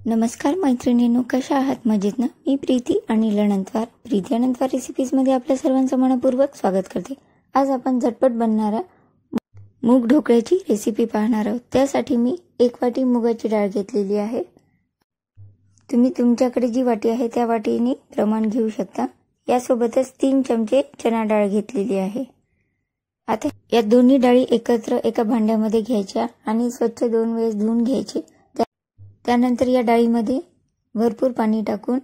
नमस्कार मैत्रिणींनो, कशा आहात? मजेत ना? मी प्रीती अनिल अनंतवार रेसिपीजमध्ये आपल्या सर्वांचं मनपूर्वक स्वागत करते। आज आपण झटपट बनणारा मूग ढोकळ्याची रेसिपी पाहणार आहोत। त्यासाठी मी 1 वाटी मुगाची डाळ घेतलेली आहे। तुम्ही तुमच्याकडे जी वाटी आहे त्या वाटीने प्रमाण घेऊ शकता। यासोबतच 3 चमचे चणा डाळ घेतलेली आहे। आता या दोन्ही डाळी एकत्र एका भांड्यामध्ये घ्यायच्या आणि स्वच्छ 2 वेळेस धुवून घ्यायचे। त्यानंतर या डाळीमध्ये भरपूर पाणी टाकून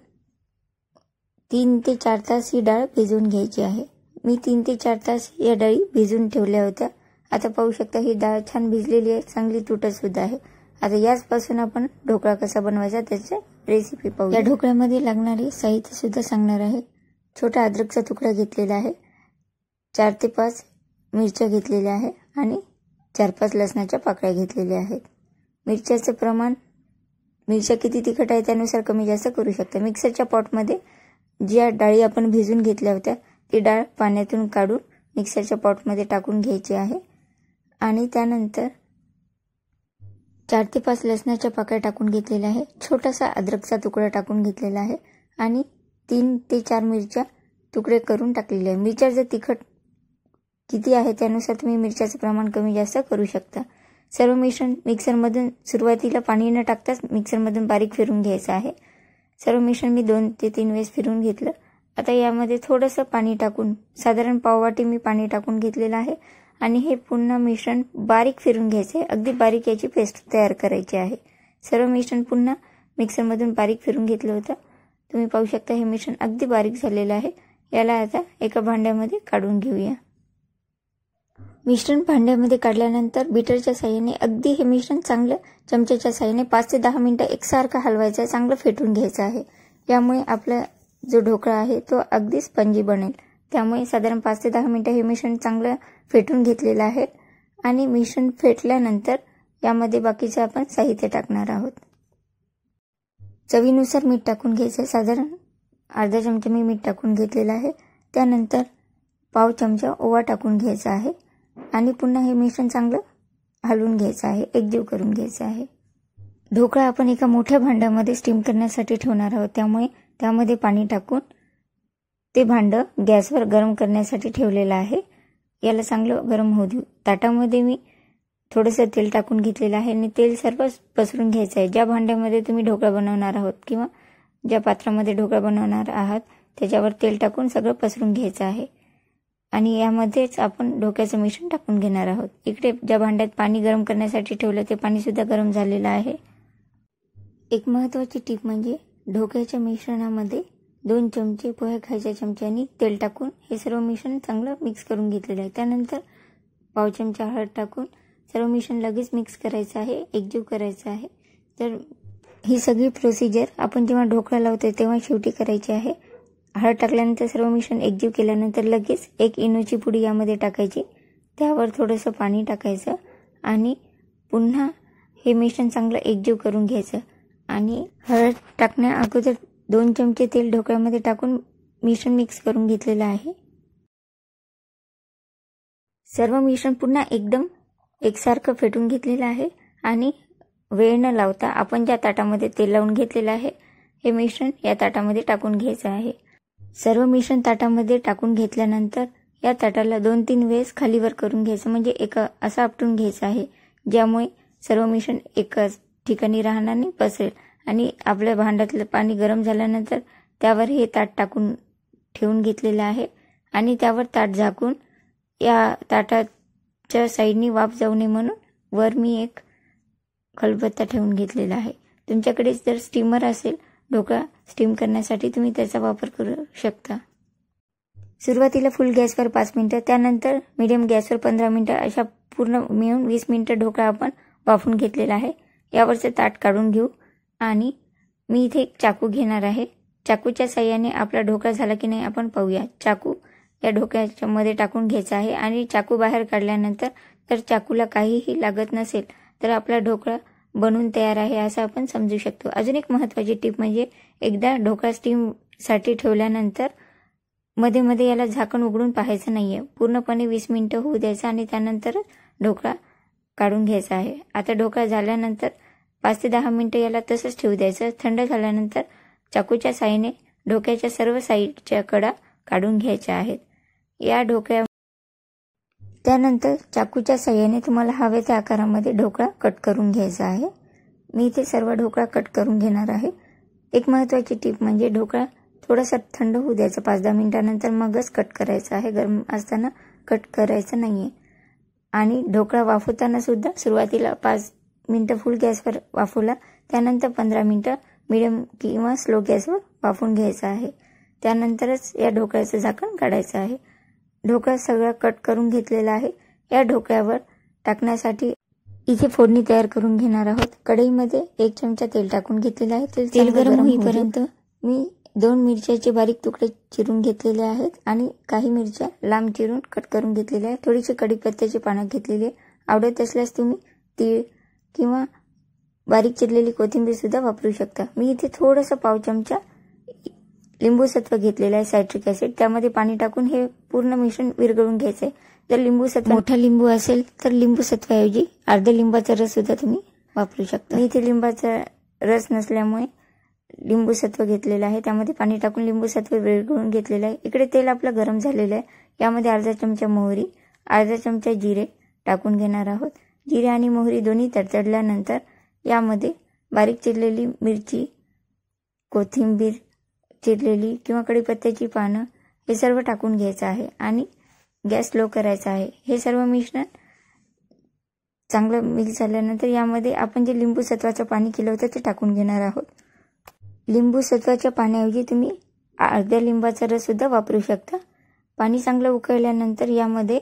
3 ते 4 तास ही डाळ भिजवून घ्यायची आहे। मी 3 ते 4 तास या डाळी भिजवून ठेवल्या होत्या। आता पाहू शकता ही डाळ छान भिजलेली आहे, चांगली तुटत सुद्धा आहे। आता याचपासून आपण ढोकळा कसा बनवायचा त्याची रेसिपी पाहू। या ढोकळ्यामध्ये लागणारे साहित्य सुद्धा सांगणार आहे। छोटा अद्रकचा तुकडा घेतलेला आहे, 4 ते 5 मिरच्या घेतलेल्या आहे आणि 4-5 लसणाच्या पाकळ्या घेतलेल्या आहेत। मिरच्याचं प्रमाण मिरच्या किती तिखट आहे त्यानुसार कमी जास्त करू शकता। मिक्सरच्या पॉटमध्ये ज्या डाळी आपण भिजून घेतल्या होत्या ती डाळ पाण्यातून काढून मिक्सरच्या पॉटमध्ये टाकून घ्यायची आहे आणि त्यानंतर 4 ते 5 लसणाच्या पाकळ्या टाकून घेतलेल्या आहे। छोटासा अद्रकचा तुकडा टाकून घेतलेला आहे आणि 3 ते 4 मिरच्या तुकडे करून टाकलेले आहे। मिरच्याचं तिखट किती आहे त्यानुसार तुम्ही मिरच्याचं प्रमाण कमी जास्त करू शकता। सर्व मिश्रण मिक्सरमधून सुरुवातीला पाणी न टाकताच मिक्सरमधून बारीक फिरून घ्यायचं आहे। सर्व मिश्रण मी 2 ते 3 वेळेस फिरून घेतलं। आता यामध्ये थोडंसं पाणी टाकून साधारण पाववाटी मी पाणी टाकून घेतलेलं आहे आणि हे पुन्हा मिश्रण बारीक फिरून घ्यायचे। अगदी बारीक याची पेस्ट तयार करायची आहे। सर्व मिश्रण पुन्हा मिक्सरमधून बारीक फिरून घेतलं होतं। तुम्ही पाहू शकता हे मिश्रण अगदी बारीक झालेलं आहे। याला आता एका भांड्यामध्ये काढून घेऊया। मिश्रण भांड्यामध्ये काढल्यानंतर बीटरच्या साहाय्याने अगदी हे मिश्रण चांगलं चमच्याच्या साहाय्याने 5 ते 10 मिनिटं एकसारखं हलवायचं आहे, चांगलं फेटून घ्यायचं आहे। यामुळे आपला जो ढोकळा आहे तो अगदी स्पंजी बनेल। त्यामुळे साधारण 5 ते 10 मिनिटं हे मिश्रण चांगलं फेटून घेतलेलं आहे आणि मिश्रण फेटल्यानंतर यामध्ये बाकीचं आपण साहित्य टाकणार आहोत। चवीनुसार मीठ टाकून घ्यायचं, साधारण अर्धा चमचा मी मीठ टाकून घेतलेलं आहे। त्यानंतर पाव चमचा ओवा टाकून घ्यायचा आहे आणि पुन्हा हे मिश्रण चांगलं हलवून घ्यायचं आहे, एकजीव करून घ्यायचं आहे। ढोकळा आपण एका मोठ्या भांड्यामध्ये स्टीम करण्यासाठी ठेवणार आहोत, त्यामुळे त्यामध्ये पाणी टाकून ते भांडं गॅसवर गरम करण्यासाठी ठेवलेलं आहे। याला चांगलं गरम होऊ देऊ। ताटामध्ये मी थोडंसं तेल टाकून घेतलेलं आहे आणि तेल सर्व पसरून घ्यायचं आहे। ज्या भांड्यामध्ये तुम्ही ढोकळा बनवणार आहोत किंवा ज्या पात्रामध्ये ढोकळा बनवणार आहात त्याच्यावर तेल टाकून सगळं पसरून घ्यायचं आहे आणि यामध्येच आपण ढोकळ्याचं मिश्रण टाकून घेणार आहोत। इकडे ज्या भांड्यात पाणी गरम करण्यासाठी ठेवलं ते पाणी सुद्धा गरम झालेलं आहे। एक महत्त्वाची टीप म्हणजे ढोकळ्याच्या मिश्रणामध्ये 2 चमचे पोहे खायच्या चमच्यानी तेल टाकून हे सर्व मिश्रण चांगलं मिक्स करून घेतलेलं आहे। त्यानंतर पाव चमचा हळद टाकून सर्व मिश्रण लगेच मिक्स करायचं आहे, एकजीव करायचं आहे। तर ही सगळी प्रोसिजर आपण जेव्हा ढोकळा लावतो तेव्हा शेवटी करायची आहे। हळद टाकल्यानंतर सर्व मिश्रण एकजीव केल्यानंतर लगेच 1 इनोची पुडी यामध्ये टाकायची, त्यावर थोडंसं पाणी टाकायचं आणि पुन्हा हे मिश्रण चांगलं एकजीव करून घ्यायचं आणि हळद टाकण्या अगोदर 2 चमचे तेल ढोकळ्यामध्ये टाकून मिश्रण मिक्स करून घेतलेलं आहे। सर्व मिश्रण पुन्हा एकदम एकसारखं फेटून घेतलेलं आहे आणि वेळ न लावता आपण ज्या ताटामध्ये तेल लावून घेतलेलं आहे हे मिश्रण या ताटामध्ये टाकून घ्यायचं आहे। सर्व मिश्रण ताटामध्ये टाकून घेतल्यानंतर या ताटाला 2-3 वेळेस खालीवर करून घ्यायचं, म्हणजे एक असं आपटून घ्यायचं आहे, ज्यामुळे सर्व मिश्रण एकाच ठिकाणी राहणार नाही, पसरेल आणि आपल्या भांड्यातलं पाणी गरम झाल्यानंतर त्यावर हे ताट टाकून ठेवून घेतलेलं आहे आणि त्यावर ताट झाकून या ताटाच्या साईडनी वाफ जाऊ नये म्हणून वर मी एक खलबत्ता ठेवून घेतलेला आहे। तुमच्याकडे जर स्टीमर असेल ढोकळा स्टीम करण्यासाठी तुम्ही त्याचा वापर करू शकता। सुरुवातीला फुल गॅसवर 5 मिनिटं, त्यानंतर मीडियम गॅसवर 15 मिनिटं, अशा पूर्ण मिळून 20 मिनिटं ढोकळा आपण वाफून घेतलेला आहे। यावरचे ताट काढून घेऊ आणि मी इथे एक चाकू घेणार आहे। चाकूच्या साहाय्याने आपला ढोकळा झाला की नाही आपण पाहूया। चाकू या ढोकळ्याच्या मध्ये टाकून घ्यायचा आहे आणि चाकू बाहेर काढल्यानंतर जर चाकूला काहीही लागत नसेल तर आपला ढोकळा बनवून तयार आहे असं आपण समजू शकतो। अजून एक महत्त्वाची टीप म्हणजे एकदा ढोकळा स्टीमसाठी ठेवल्यानंतर मध्ये मध्ये याला झाकण उघडून पाहायचं नाहीये, पूर्णपणे 20 मिनिटं होऊ द्यायचं आणि त्यानंतर ढोकळा काढून घ्यायचा आहे। आता ढोकळा झाल्यानंतर 5 ते 10 मिनिटं याला तसंच ठेवू द्यायचं। थंड झाल्यानंतर चाकूच्या साहाय्याने ढोकळ्याच्या सर्व साईडच्या कडा काढून घ्यायच्या आहेत। त्यानंतर चाकूच्या साहाय्याने तुम्हाला हव्या त्या आकारामध्ये ढोकळा कट करून घ्यायचा आहे। मी इथे सर्व ढोकळा कट करून घेणार आहे। एक महत्त्वाची टीप म्हणजे ढोकळा थोडासा थंड होऊ द्यायचा 5-10 मिनिटांनंतर मगच कट करायचा आहे, गरम असताना कट करायचं नाहीये। आणि ढोकळा वाफवताना सुद्धा सुरुवातीला 5 मिनिटं फुल गॅसवर वाफवला, त्यानंतर 15 मिनिटं मीडियम किंवा स्लो गॅसवर वाफवून घ्यायचा आहे। त्यानंतरच या ढोकळ्याचं झाकण काढायचं आहे। ढोकळा सगळा कट करून घेतलेला आहे। या ढोकळ्यावर टाकण्यासाठी इथे फोडणी तयार करून घेणार आहोत। कढईमध्ये 1 चमचा तेल टाकून घेतलेले आहे। तेल गरम होईपर्यंत मी 2 मिरच्याचे बारीक तुकडे चिरून घेतलेले आहेत आणि काही मिरच्या लांब चिरून कट करून घेतलेल्या आहेत। थोडीशी कढीपत्त्याची पानं घेतलेली आहे। आवडत असल्यास तुम्ही तीळ किंवा बारीक चिरलेली कोथिंबीर सुद्धा वापरू शकता। मी इथे थोडंसं पाव चमचा लिंबू सत्व घेतलेलं आहे, सायट्रिक ऍसिड। त्यामध्ये पाणी टाकून हे पूर्ण मिश्रण विरघळून घ्यायचंय। जर लिंबू सत्व मोठा लिंबू असेल तर लिंबू सत्वाऐवजी अर्ध्या लिंबाचा रस सुद्धा तुम्ही वापरू शकता। मी इथे लिंबाचा रस नसल्यामुळे लिंबू सत्व घेतलेलं आहे। त्यामध्ये पाणी टाकून लिंबू सत्व विरघळून घेतलेलं आहे। इकडे तेल आपलं गरम झालेलं आहे। यामध्ये अर्धा चमचा मोहरी, अर्धा चमचा जिरे टाकून घेणार आहोत। जिरे आणि मोहरी दोन्ही तडतडल्यानंतर यामध्ये बारीक चिरलेली मिरची, कोथिंबीर चिरलेली किंवा कढीपत्त्याची पानं हे सर्व टाकून घ्यायचं आहे आणि गॅस लो करायचा आहे। हे सर्व मिश्रण चांगलं मिक्स झाल्यानंतर यामध्ये आपण जे लिंबू सत्वाचं पाणी केलं होतं ते टाकून घेणार आहोत। लिंबू सत्वाच्या पाण्याऐवजी तुम्ही अर्ध्या लिंबाचा रस सुद्धा वापरू शकता। पाणी चांगलं उकळल्यानंतर यामध्ये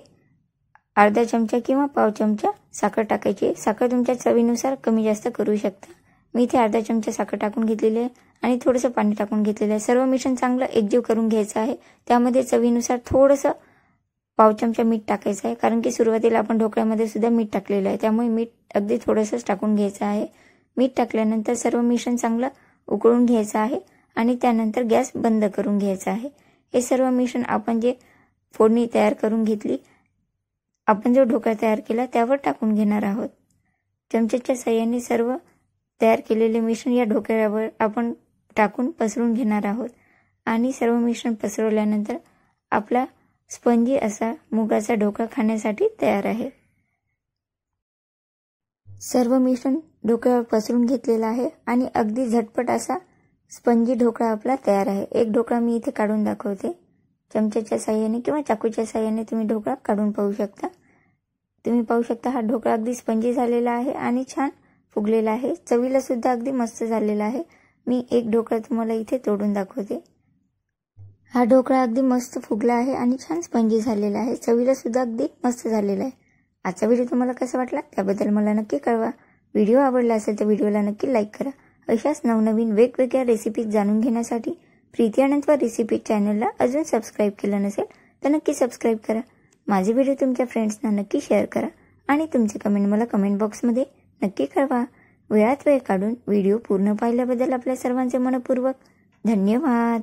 अर्धा चमचा किंवा पाव चमचा साखर टाकायची। साखर तुमच्या चवीनुसार कमी जास्त करू शकता। मी इथे अर्धा चमचा साखर टाकून घेतलेली आहे आणि थोडंसं पाणी टाकून घेतलेलं आहे। सर्व मिश्रण चांगलं एकजीव करून घ्यायचं आहे। त्यामध्ये चवीनुसार थोडंसं पाव चमचा मीठ टाकायचं आहे, कारण की सुरुवातीला आपण ढोकळ्यामध्ये सुद्धा मीठ टाकलेलं आहे, त्यामुळे मीठ अगदी थोडंसंच टाकून घ्यायचं आहे। मीठ टाकल्यानंतर सर्व मिश्रण चांगलं उकळून घ्यायचं आहे आणि त्यानंतर गॅस बंद करून घ्यायचा आहे। हे सर्व मिश्रण आपण जे फोडणी तयार करून घेतली, आपण जो ढोकळा तयार केला त्यावर टाकून घेणार आहोत। चमच्याच्या साहाय्याने सर्व तयार केलेले मिश्रण या ढोकळ्यावर आपण टाकून पसरून घेणार आहोत आणि सर्व मिश्रण पसरवल्यानंतर आपला स्पंजी असा मुगाचा ढोकळा खाण्यासाठी तयार आहे। सर्व मिश्रण ढोकळ्यावर पसरून घेतलेला आहे आणि अगदी झटपट असा स्पंजी ढोकळा आपला तयार आहे। एक ढोकळा मी इथे काढून दाखवते। चमच्याच्या साहाय्याने किंवा चाकूच्या साहाय्याने तुम्ही ढोकळा काढून पाहू शकता। तुम्ही पाहू शकता हा ढोकळा अगदी स्पंजी झालेला आहे आणि छान फुगलेला आहे। चवीला सुद्धा अगदी मस्त झालेला आहे। मी एक ढोकळा तुम्हाला इथे तोडून दाखवते। हा ढोकळा अगदी मस्त फुगला आहे आणि छान स्पंजी झालेला आहे। चवीला सुद्धा अगदी मस्त झालेला आहे। आजचा व्हिडिओ तुम्हाला कसा वाटला त्याबद्दल मला नक्की कळवा। व्हिडिओ आवडला असेल तर व्हिडिओला नक्की लाईक करा। अशाच नवनवीन वेगवेगळ्या रेसिपीज जाणून घेण्यासाठी प्रीती अनंतवार रेसिपी चॅनलला अजून सबस्क्राईब केलं नसेल तर नक्की सबस्क्राईब करा। माझे व्हिडिओ तुमच्या फ्रेंड्सना नक्की शेअर करा आणि तुमचे कमेंट मला कमेंट बॉक्समध्ये नक्की कळवा। वेळात वेळ काढून व्हिडिओ पूर्ण पाहिल्याबद्दल आपल्या सर्वांचे मनपूर्वक धन्यवाद।